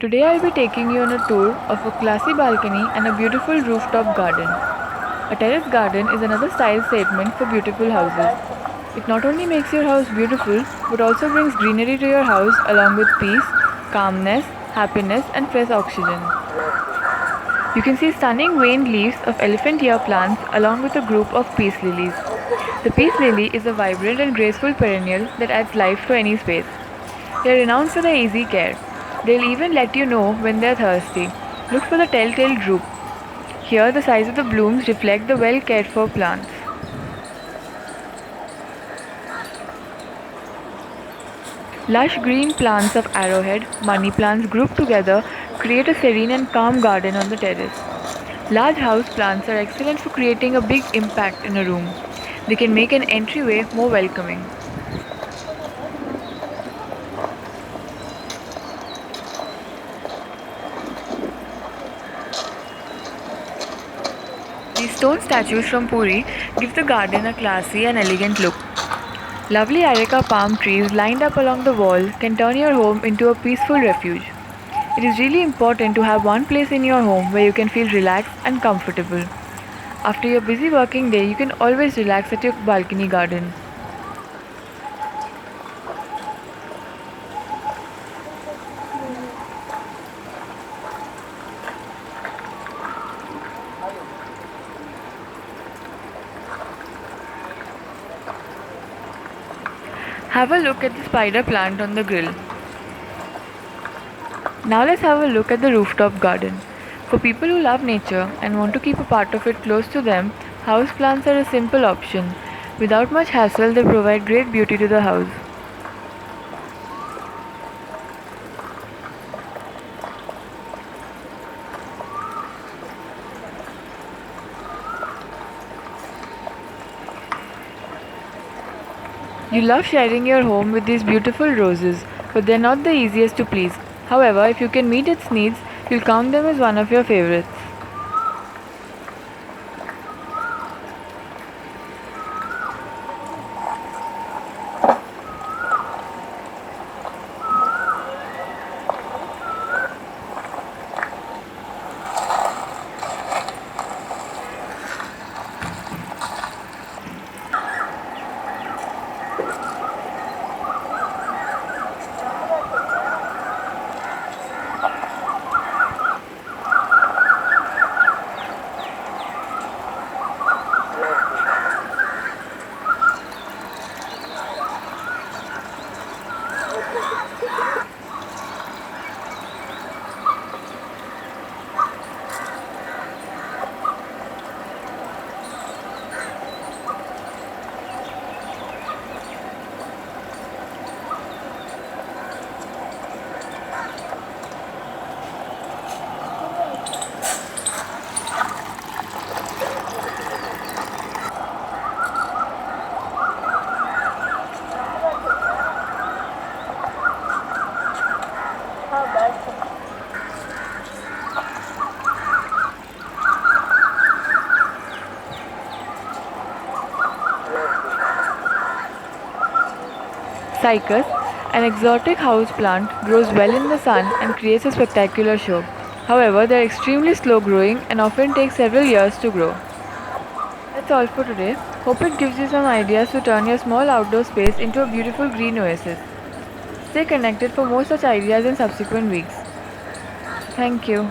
Today I'll be taking you on a tour of a classy balcony and a beautiful rooftop garden. A terrace garden is another style statement for beautiful houses. It not only makes your house beautiful but also brings greenery to your house along with peace, calmness, happiness and fresh oxygen. You can see stunning veined leaves of elephant ear plants along with a group of peace lilies. The peace lily is a vibrant and graceful perennial that adds life to any space. They are renowned for their easy care. They'll even let you know when they're thirsty. Look for the telltale droop. Here, the size of the blooms reflect the well cared for plants. Lush green plants of arrowhead, money plants grouped together create a serene and calm garden on the terrace. Large house plants are excellent for creating a big impact in a room. They can make an entryway more welcoming. These stone statues from Puri give the garden a classy and elegant look. Lovely areca palm trees lined up along the wall can turn your home into a peaceful refuge. It is really important to have one place in your home where you can feel relaxed and comfortable. After your busy working day, you can always relax at your balcony garden. Have a look at the spider plant on the grill. Now let's have a look at the rooftop garden. For people who love nature and want to keep a part of it close to them, house plants are a simple option. Without much hassle, they provide great beauty to the house. You love sharing your home with these beautiful roses, but they're not the easiest to please. However, if you can meet its needs, you'll count them as one of your favorites. Cycas, an exotic house plant, grows well in the sun and creates a spectacular show. However, they are extremely slow growing and often take several years to grow. That's all for today. Hope it gives you some ideas to turn your small outdoor space into a beautiful green oasis. Stay connected for more such ideas in subsequent weeks. Thank you.